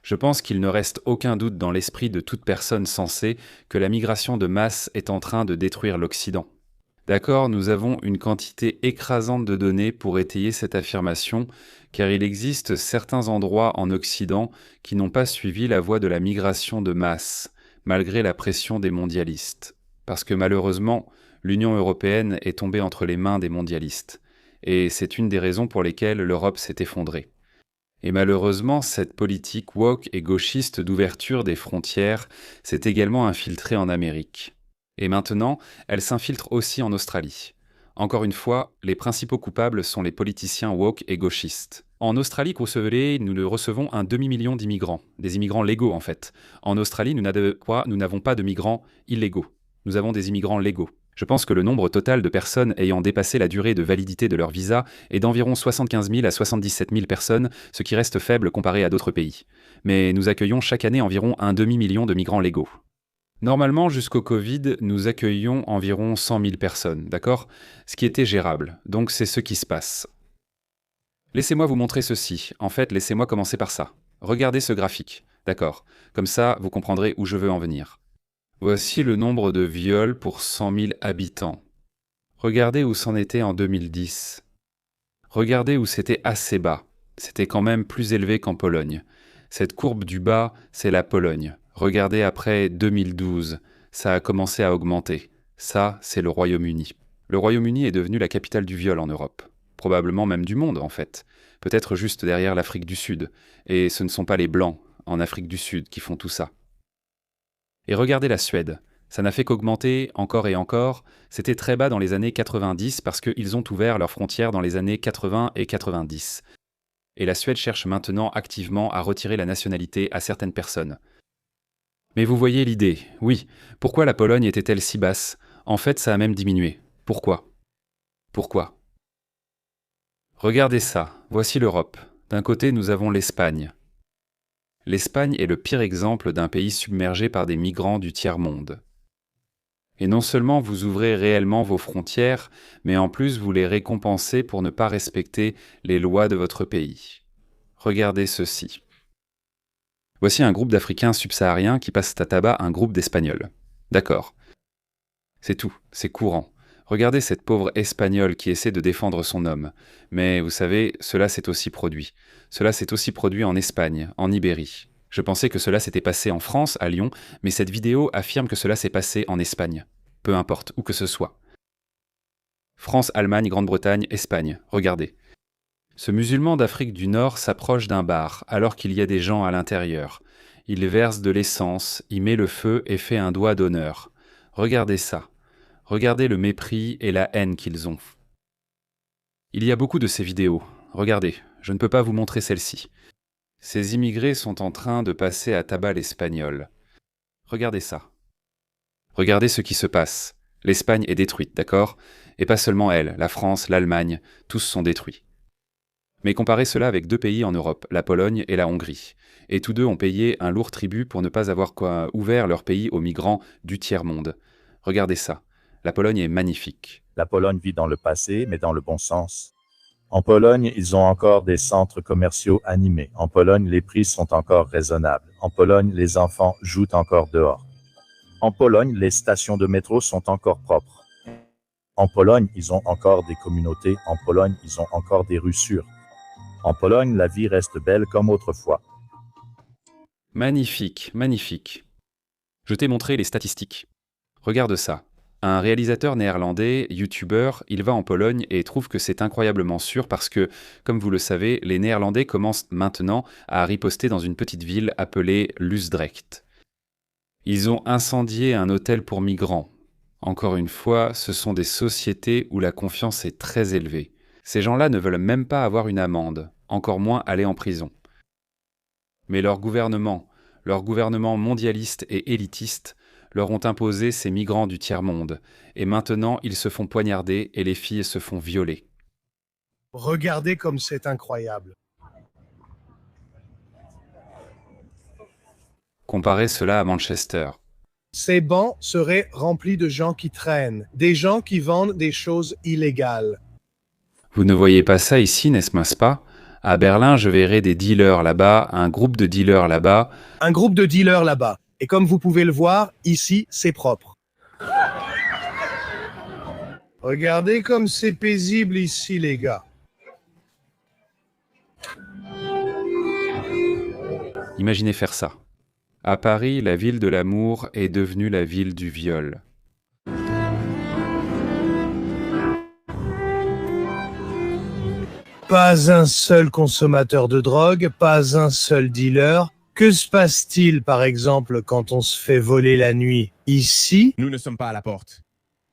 Je pense qu'il ne reste aucun doute dans l'esprit de toute personne sensée que la migration de masse est en train de détruire l'Occident. D'accord, nous avons une quantité écrasante de données pour étayer cette affirmation, car il existe certains endroits en Occident qui n'ont pas suivi la voie de la migration de masse, malgré la pression des mondialistes. Parce que malheureusement, l'Union européenne est tombée entre les mains des mondialistes, et c'est une des raisons pour lesquelles l'Europe s'est effondrée. Et malheureusement, cette politique woke et gauchiste d'ouverture des frontières s'est également infiltrée en Amérique. Et maintenant, elle s'infiltre aussi en Australie. Encore une fois, les principaux coupables sont les politiciens woke et gauchistes. En Australie, nous recevons un demi-million d'immigrants, des immigrants légaux en fait. En Australie, nous n'avons pas de migrants illégaux. Nous avons des immigrants légaux. Je pense que le nombre total de personnes ayant dépassé la durée de validité de leur visa est d'environ 75 000 à 77 000 personnes, ce qui reste faible comparé à d'autres pays. Mais nous accueillons chaque année environ un demi-million de migrants légaux. Normalement, jusqu'au Covid, nous accueillions environ 100 000 personnes, d'accord? Ce qui était gérable. Donc c'est ce qui se passe. Laissez-moi vous montrer ceci. En fait, laissez-moi commencer par ça. Regardez ce graphique, d'accord? Comme ça, vous comprendrez où je veux en venir. Voici le nombre de viols pour 100 000 habitants. Regardez où c'en était en 2010. Regardez où c'était assez bas. C'était quand même plus élevé qu'en Pologne. Cette courbe du bas, c'est la Pologne. Regardez après 2012, ça a commencé à augmenter. Ça, c'est le Royaume-Uni. Le Royaume-Uni est devenu la capitale du viol en Europe. Probablement même du monde, en fait. Peut-être juste derrière l'Afrique du Sud. Et ce ne sont pas les Blancs, en Afrique du Sud, qui font tout ça. Et regardez la Suède. Ça n'a fait qu'augmenter encore et encore. C'était très bas dans les années 90 parce qu'ils ont ouvert leurs frontières dans les années 80 et 90. Et la Suède cherche maintenant activement à retirer la nationalité à certaines personnes. Mais vous voyez l'idée, oui. Pourquoi la Pologne était-elle si basse? En fait, ça a même diminué. Pourquoi? Pourquoi? Regardez ça, voici l'Europe. D'un côté, nous avons l'Espagne. L'Espagne est le pire exemple d'un pays submergé par des migrants du tiers-monde. Et non seulement vous ouvrez réellement vos frontières, mais en plus vous les récompensez pour ne pas respecter les lois de votre pays. Regardez ceci. Voici un groupe d'Africains subsahariens qui passent à tabac un groupe d'Espagnols. D'accord. C'est tout, c'est courant. Regardez cette pauvre Espagnole qui essaie de défendre son homme. Mais vous savez, cela s'est aussi produit. Cela s'est aussi produit en Espagne, en Ibérie. Je pensais que cela s'était passé en France, à Lyon, mais cette vidéo affirme que cela s'est passé en Espagne. Peu importe, où que ce soit. France, Allemagne, Grande-Bretagne, Espagne, regardez. Ce musulman d'Afrique du Nord s'approche d'un bar, alors qu'il y a des gens à l'intérieur. Il verse de l'essence, y met le feu et fait un doigt d'honneur. Regardez ça. Regardez le mépris et la haine qu'ils ont. Il y a beaucoup de ces vidéos. Regardez, je ne peux pas vous montrer celle-ci. Ces immigrés sont en train de passer à tabac l'espagnol. Regardez ça. Regardez ce qui se passe. L'Espagne est détruite, d'accord? Et pas seulement elle, la France, l'Allemagne, tous sont détruits. Mais comparez cela avec deux pays en Europe, la Pologne et la Hongrie. Et tous deux ont payé un lourd tribut pour ne pas avoir ouvert leur pays aux migrants du tiers-monde. Regardez ça. La Pologne est magnifique. La Pologne vit dans le passé, mais dans le bon sens. En Pologne, ils ont encore des centres commerciaux animés. En Pologne, les prix sont encore raisonnables. En Pologne, les enfants jouent encore dehors. En Pologne, les stations de métro sont encore propres. En Pologne, ils ont encore des communautés. En Pologne, ils ont encore des rues sûres. En Pologne, la vie reste belle comme autrefois. Magnifique, magnifique. Je t'ai montré les statistiques. Regarde ça. Un réalisateur néerlandais, youtubeur, il va en Pologne et trouve que c'est incroyablement sûr parce que, comme vous le savez, les Néerlandais commencent maintenant à riposter dans une petite ville appelée Lusdrecht. Ils ont incendié un hôtel pour migrants. Encore une fois, ce sont des sociétés où la confiance est très élevée. Ces gens-là ne veulent même pas avoir une amende, encore moins aller en prison. Mais leur gouvernement mondialiste et élitiste, leur ont imposé ces migrants du tiers-monde, et maintenant ils se font poignarder et les filles se font violer. Regardez comme c'est incroyable. Comparez cela à Manchester. Ces bancs seraient remplis de gens qui traînent, des gens qui vendent des choses illégales. Vous ne voyez pas ça ici, n'est-ce pas? À Berlin, je verrai des dealers là-bas, un groupe de dealers là-bas. Un groupe de dealers là-bas. Et comme vous pouvez le voir, ici, c'est propre. Regardez comme c'est paisible ici, les gars. Imaginez faire ça. À Paris, la ville de l'amour est devenue la ville du viol. Pas un seul consommateur de drogue, pas un seul dealer. Que se passe-t-il, par exemple, quand on se fait voler la nuit? Ici, Nous ne sommes pas à la porte.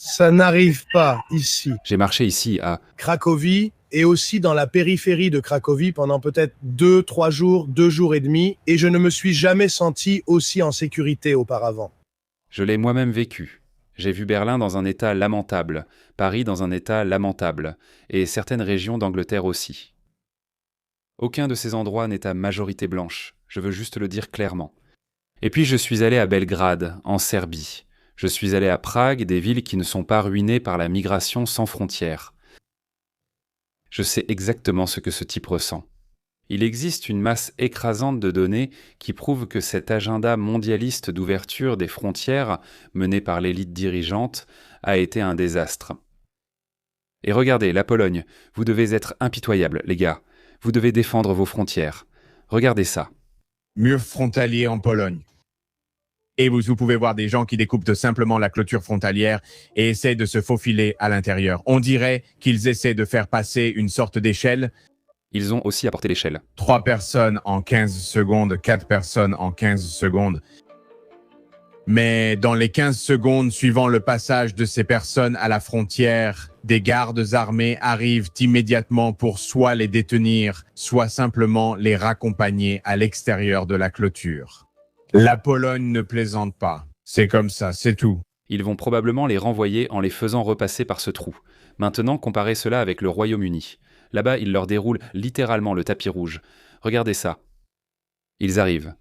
ça n'arrive pas ici. J'ai marché ici à... Cracovie et aussi dans la périphérie de Cracovie pendant peut-être 2-3 jours, 2 jours et demi, et je ne me suis jamais senti aussi en sécurité auparavant. Je l'ai moi-même vécu. J'ai vu Berlin dans un état lamentable, Paris dans un état lamentable, et certaines régions d'Angleterre aussi. Aucun de ces endroits n'est à majorité blanche, je veux juste le dire clairement. Et puis je suis allé à Belgrade, en Serbie. Je suis allé à Prague, des villes qui ne sont pas ruinées par la migration sans frontières. Je sais exactement ce que ce type ressent. Il existe une masse écrasante de données qui prouvent que cet agenda mondialiste d'ouverture des frontières, mené par l'élite dirigeante, a été un désastre. Et regardez, la Pologne, vous devez être impitoyables, les gars. Vous devez défendre vos frontières. Regardez ça. Mur frontalier en Pologne. Et vous pouvez voir des gens qui découpent simplement la clôture frontalière et essaient de se faufiler à l'intérieur. On dirait qu'ils essaient de faire passer une sorte d'échelle. Ils ont aussi apporté l'échelle. 3 personnes en 15 secondes, 4 personnes en 15 secondes. Mais dans les 15 secondes suivant le passage de ces personnes à la frontière, des gardes armés arrivent immédiatement pour soit les détenir, soit simplement les raccompagner à l'extérieur de la clôture. La Pologne ne plaisante pas. C'est comme ça, c'est tout. Ils vont probablement les renvoyer en les faisant repasser par ce trou. Maintenant, comparez cela avec le Royaume-Uni. Là-bas, ils leur déroulent littéralement le tapis rouge. Regardez ça. Ils arrivent.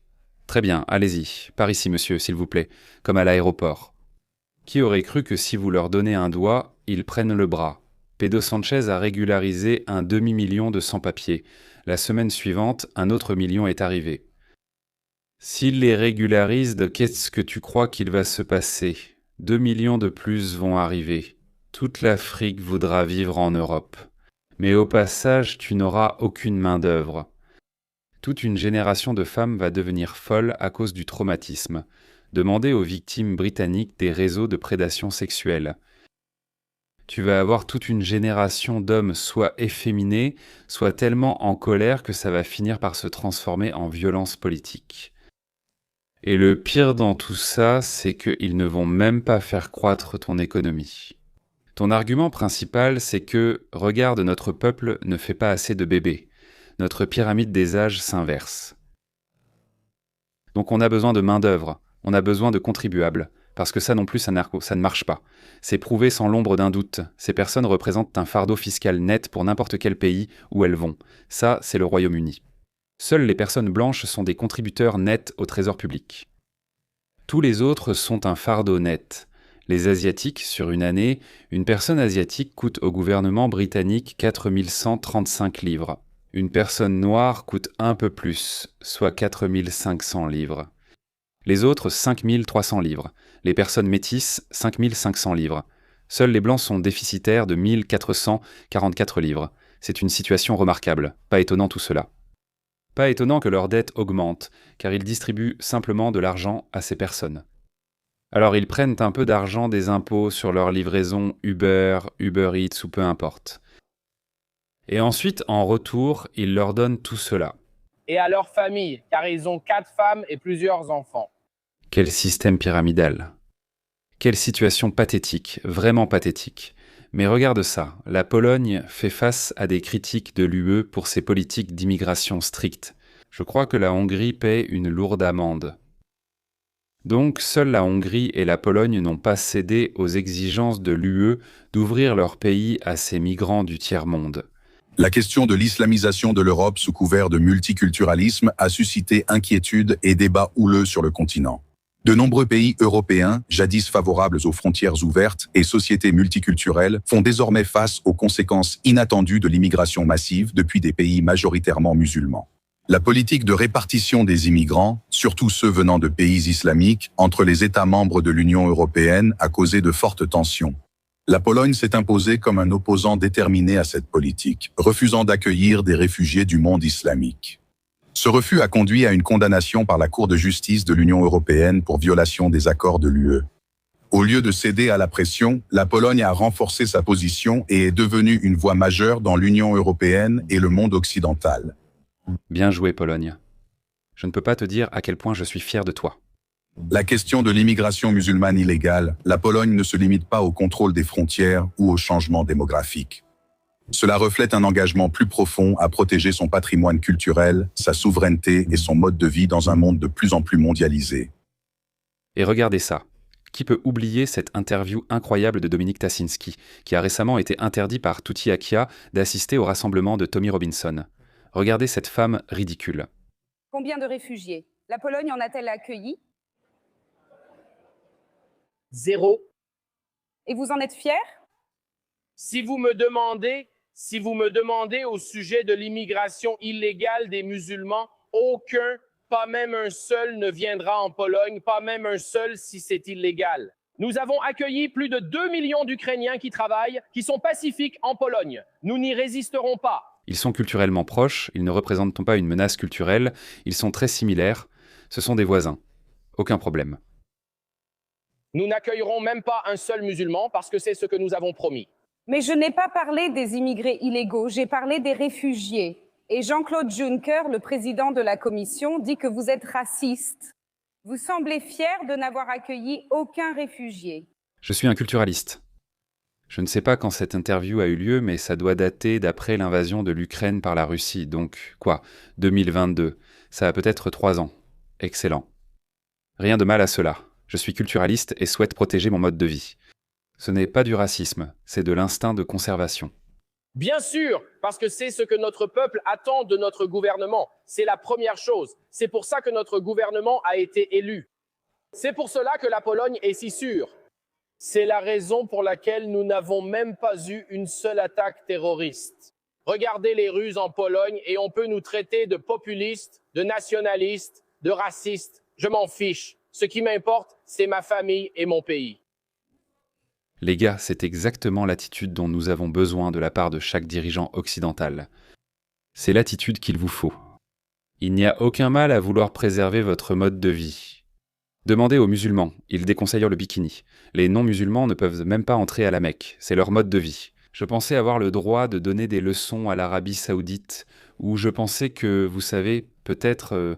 Très bien, allez-y. Par ici, monsieur, s'il vous plaît, comme à l'aéroport. Qui aurait cru que si vous leur donnez un doigt, ils prennent le bras? Pedro Sanchez a régularisé un demi-million de sans-papiers. La semaine suivante, un autre million est arrivé. S'il les régularise, qu'est-ce que tu crois qu'il va se passer? 2 millions de plus vont arriver. Toute l'Afrique voudra vivre en Europe. Mais au passage, tu n'auras aucune main-d'œuvre. Toute une génération de femmes va devenir folle à cause du traumatisme. Demandez aux victimes britanniques des réseaux de prédation sexuelle. Tu vas avoir toute une génération d'hommes soit efféminés, soit tellement en colère que ça va finir par se transformer en violence politique. Et le pire dans tout ça, c'est qu'ils ne vont même pas faire croître ton économie. Ton argument principal, c'est que, regarde, notre peuple ne fait pas assez de bébés. Notre pyramide des âges s'inverse. Donc on a besoin de main-d'œuvre, on a besoin de contribuables, parce que ça non plus, ça ne marche pas. C'est prouvé sans l'ombre d'un doute. Ces personnes représentent un fardeau fiscal net pour n'importe quel pays où elles vont. Ça, c'est le Royaume-Uni. Seules les personnes blanches sont des contributeurs nets au trésor public. Tous les autres sont un fardeau net. Les Asiatiques, sur une année, une personne asiatique coûte au gouvernement britannique 4 135 livres. Une personne noire coûte un peu plus, soit 4 500 livres. Les autres, 5 300 livres. Les personnes métisses, 5 500 livres. Seuls les blancs sont déficitaires de 1 444 livres. C'est une situation remarquable. Pas étonnant tout cela. Pas étonnant que leur dette augmente, car ils distribuent simplement de l'argent à ces personnes. Alors ils prennent un peu d'argent des impôts sur leur livraison Uber, Uber Eats ou peu importe. Et ensuite, en retour, ils leur donnent tout cela. Et à leur famille, car ils ont 4 femmes et plusieurs enfants. Quel système pyramidal. Quelle situation pathétique, vraiment pathétique. Mais regarde ça, la Pologne fait face à des critiques de l'UE pour ses politiques d'immigration strictes. Je crois que la Hongrie paie une lourde amende. Donc, seules la Hongrie et la Pologne n'ont pas cédé aux exigences de l'UE d'ouvrir leur pays à ces migrants du tiers-monde. La question de l'islamisation de l'Europe sous couvert de multiculturalisme a suscité inquiétude et débats houleux sur le continent. De nombreux pays européens, jadis favorables aux frontières ouvertes et sociétés multiculturelles, font désormais face aux conséquences inattendues de l'immigration massive depuis des pays majoritairement musulmans. La politique de répartition des immigrants, surtout ceux venant de pays islamiques, entre les États membres de l'Union européenne a causé de fortes tensions. La Pologne s'est imposée comme un opposant déterminé à cette politique, refusant d'accueillir des réfugiés du monde islamique. Ce refus a conduit à une condamnation par la Cour de justice de l'Union européenne pour violation des accords de l'UE. Au lieu de céder à la pression, la Pologne a renforcé sa position et est devenue une voix majeure dans l'Union européenne et le monde occidental. Bien joué, Pologne. Je ne peux pas te dire à quel point je suis fier de toi. La question de l'immigration musulmane illégale, la Pologne ne se limite pas au contrôle des frontières ou au changement démographique. Cela reflète un engagement plus profond à protéger son patrimoine culturel, sa souveraineté et son mode de vie dans un monde de plus en plus mondialisé. Et regardez ça. Qui peut oublier cette interview incroyable de Dominic Tassinski, qui a récemment été interdit par Tuti Akia d'assister au rassemblement de Tommy Robinson. Regardez cette femme ridicule. Combien de réfugiés la Pologne en a-t-elle accueilli? 0. Et vous en êtes fiers? Si vous me demandez au sujet de l'immigration illégale des musulmans, aucun, pas même un seul ne viendra en Pologne, pas même un seul si c'est illégal. Nous avons accueilli plus de 2 millions d'Ukrainiens qui travaillent, qui sont pacifiques en Pologne. Nous n'y résisterons pas. Ils sont culturellement proches, ils ne représentent pas une menace culturelle, ils sont très similaires, ce sont des voisins. Aucun problème. Nous n'accueillerons même pas un seul musulman parce que c'est ce que nous avons promis. Mais je n'ai pas parlé des immigrés illégaux, j'ai parlé des réfugiés. Et Jean-Claude Juncker, le président de la Commission, dit que vous êtes raciste. Vous semblez fier de n'avoir accueilli aucun réfugié. Je suis un culturaliste. Je ne sais pas quand cette interview a eu lieu, mais ça doit dater d'après l'invasion de l'Ukraine par la Russie. Donc, 2022. Ça a peut-être 3 ans. Excellent. Rien de mal à cela. Je suis culturaliste et souhaite protéger mon mode de vie. Ce n'est pas du racisme, c'est de l'instinct de conservation. Bien sûr, parce que c'est ce que notre peuple attend de notre gouvernement. C'est la première chose. C'est pour ça que notre gouvernement a été élu. C'est pour cela que la Pologne est si sûre. C'est la raison pour laquelle nous n'avons même pas eu une seule attaque terroriste. Regardez les rues en Pologne et on peut nous traiter de populistes, de nationalistes, de racistes. Je m'en fiche. Ce qui m'importe, c'est ma famille et mon pays. Les gars, c'est exactement l'attitude dont nous avons besoin de la part de chaque dirigeant occidental. C'est l'attitude qu'il vous faut. Il n'y a aucun mal à vouloir préserver votre mode de vie. Demandez aux musulmans, ils déconseillent le bikini. Les non-musulmans ne peuvent même pas entrer à la Mecque, c'est leur mode de vie. Je pensais avoir le droit de donner des leçons à l'Arabie Saoudite, ou je pensais que, vous savez, peut-être...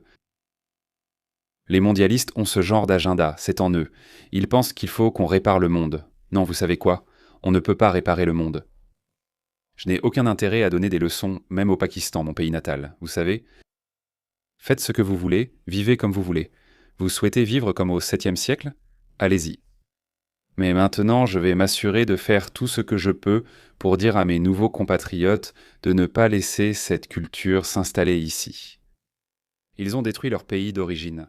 Les mondialistes ont ce genre d'agenda, c'est en eux. Ils pensent qu'il faut qu'on répare le monde. Non, vous savez quoi? On ne peut pas réparer le monde. Je n'ai aucun intérêt à donner des leçons, même au Pakistan, mon pays natal, vous savez. Faites ce que vous voulez, vivez comme vous voulez. Vous souhaitez vivre comme au 7e siècle? Allez-y. Mais maintenant, je vais m'assurer de faire tout ce que je peux pour dire à mes nouveaux compatriotes de ne pas laisser cette culture s'installer ici. Ils ont détruit leur pays d'origine.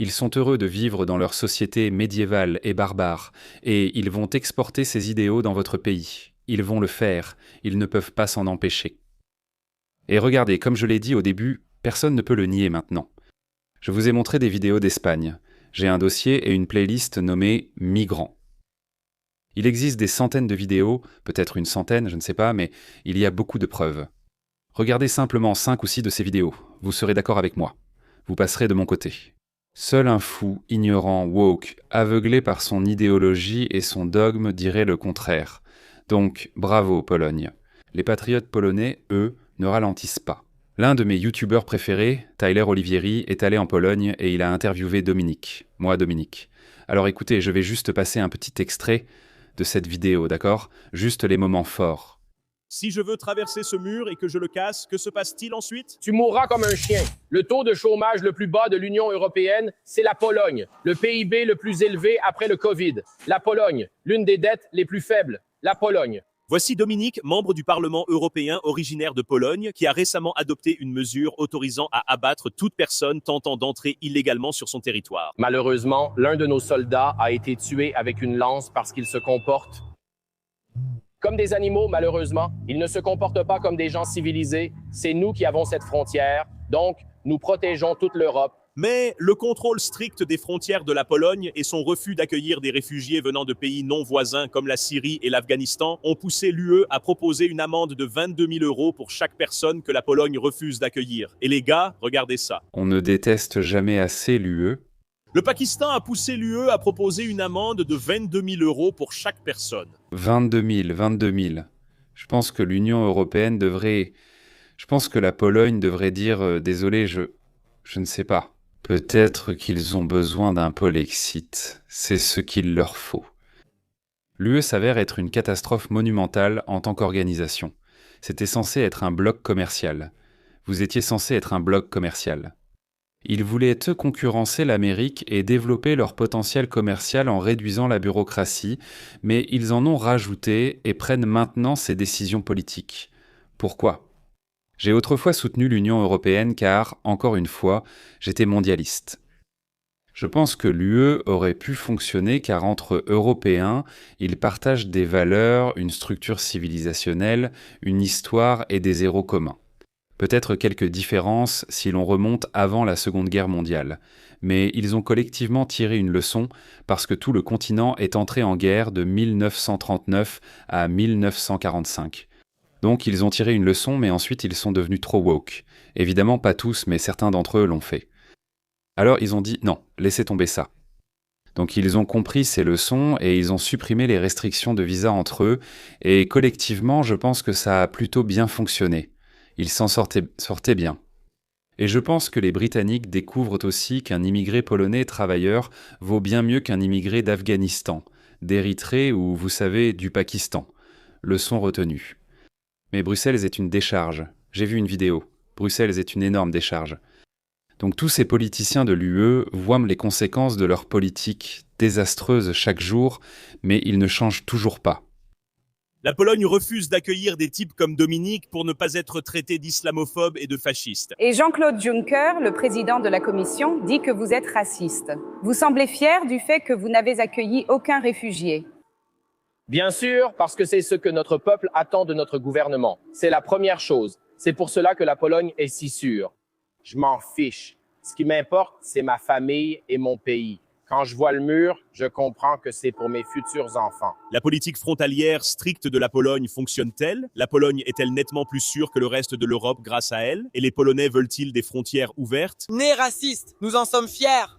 Ils sont heureux de vivre dans leur société médiévale et barbare, et ils vont exporter ces idéaux dans votre pays. Ils vont le faire, ils ne peuvent pas s'en empêcher. Et regardez, comme je l'ai dit au début, personne ne peut le nier maintenant. Je vous ai montré des vidéos d'Espagne. J'ai un dossier et une playlist nommée « Migrants ». Il existe des centaines de vidéos, peut-être une centaine, je ne sais pas, mais il y a beaucoup de preuves. Regardez simplement 5 ou 6 de ces vidéos, vous serez d'accord avec moi. Vous passerez de mon côté. Seul un fou, ignorant, woke, aveuglé par son idéologie et son dogme dirait le contraire. Donc, bravo Pologne. Les patriotes polonais, eux, ne ralentissent pas. L'un de mes youtubeurs préférés, Tyler Olivieri, est allé en Pologne et il a interviewé Dominic. Moi, Dominic. Alors écoutez, je vais juste passer un petit extrait de cette vidéo, d'accord? Juste les moments forts. Si je veux traverser ce mur et que je le casse, que se passe-t-il ensuite? Tu mourras comme un chien. Le taux de chômage le plus bas de l'Union européenne, c'est la Pologne. Le PIB le plus élevé après le Covid. La Pologne. L'une des dettes les plus faibles. La Pologne. Voici Dominique, membre du Parlement européen originaire de Pologne, qui a récemment adopté une mesure autorisant à abattre toute personne tentant d'entrer illégalement sur son territoire. Malheureusement, l'un de nos soldats a été tué avec une lance parce qu'il se comporte comme des animaux, malheureusement. Ils ne se comportent pas comme des gens civilisés. C'est nous qui avons cette frontière, donc nous protégeons toute l'Europe. Mais le contrôle strict des frontières de la Pologne et son refus d'accueillir des réfugiés venant de pays non voisins comme la Syrie et l'Afghanistan ont poussé l'UE à proposer une amende de 22 000 € pour chaque personne que la Pologne refuse d'accueillir. Et les gars, regardez ça. On ne déteste jamais assez l'UE. Le Pakistan a poussé l'UE à proposer une amende de 22 000 € pour chaque personne. 22 000. Je pense que l'Union européenne devrait... Je pense que la Pologne devrait dire désolé, je ne sais pas. Peut-être qu'ils ont besoin d'un polexit. C'est ce qu'il leur faut. L'UE s'avère être une catastrophe monumentale en tant qu'organisation. C'était censé être un bloc commercial. Vous étiez censé être un bloc commercial. Ils voulaient eux concurrencer l'Amérique et développer leur potentiel commercial en réduisant la bureaucratie, mais ils en ont rajouté et prennent maintenant ces décisions politiques. Pourquoi ? J'ai autrefois soutenu l'Union européenne car, encore une fois, j'étais mondialiste. Je pense que l'UE aurait pu fonctionner car entre Européens, ils partagent des valeurs, une structure civilisationnelle, une histoire et des héros communs. Peut-être quelques différences si l'on remonte avant la Seconde Guerre mondiale, mais ils ont collectivement tiré une leçon parce que tout le continent est entré en guerre de 1939 à 1945. Donc ils ont tiré une leçon, mais ensuite ils sont devenus trop woke. Évidemment pas tous, mais certains d'entre eux l'ont fait. Alors ils ont dit non, laissez tomber ça. Donc ils ont compris ces leçons et ils ont supprimé les restrictions de visa entre eux, et collectivement je pense que ça a plutôt bien fonctionné. Ils s'en sortaient bien. Et je pense que les Britanniques découvrent aussi qu'un immigré polonais travailleur vaut bien mieux qu'un immigré d'Afghanistan, d'Érythrée ou, vous savez, du Pakistan. Leçon retenue. Mais Bruxelles est une décharge. J'ai vu une vidéo. Bruxelles est une énorme décharge. Donc tous ces politiciens de l'UE voient les conséquences de leur politique désastreuse chaque jour, mais ils ne changent toujours pas. La Pologne refuse d'accueillir des types comme Dominique pour ne pas être traité d'islamophobe et de fasciste. Et Jean-Claude Juncker, le président de la Commission, dit que vous êtes raciste. Vous semblez fier du fait que vous n'avez accueilli aucun réfugié. Bien sûr, parce que c'est ce que notre peuple attend de notre gouvernement. C'est la première chose. C'est pour cela que la Pologne est si sûre. Je m'en fiche. Ce qui m'importe, c'est ma famille et mon pays. Quand je vois le mur, je comprends que c'est pour mes futurs enfants. La politique frontalière stricte de la Pologne fonctionne-t-elle ? La Pologne est-elle nettement plus sûre que le reste de l'Europe grâce à elle ? Et les Polonais veulent-ils des frontières ouvertes ? Né raciste, nous en sommes fiers.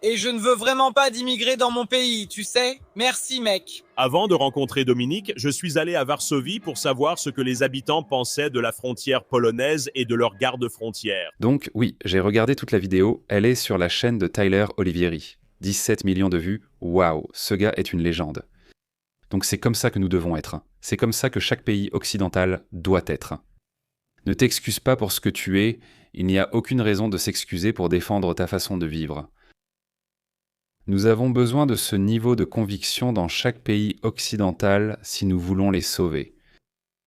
Et je ne veux vraiment pas d'immigrés dans mon pays, tu sais ? Merci, mec. Avant de rencontrer Dominique, je suis allé à Varsovie pour savoir ce que les habitants pensaient de la frontière polonaise et de leurs gardes-frontières. Donc oui, j'ai regardé toute la vidéo, elle est sur la chaîne de Tyler Olivieri. 17 millions de vues, waouh, ce gars est une légende. Donc c'est comme ça que nous devons être. C'est comme ça que chaque pays occidental doit être. Ne t'excuse pas pour ce que tu es, il n'y a aucune raison de s'excuser pour défendre ta façon de vivre. Nous avons besoin de ce niveau de conviction dans chaque pays occidental si nous voulons les sauver.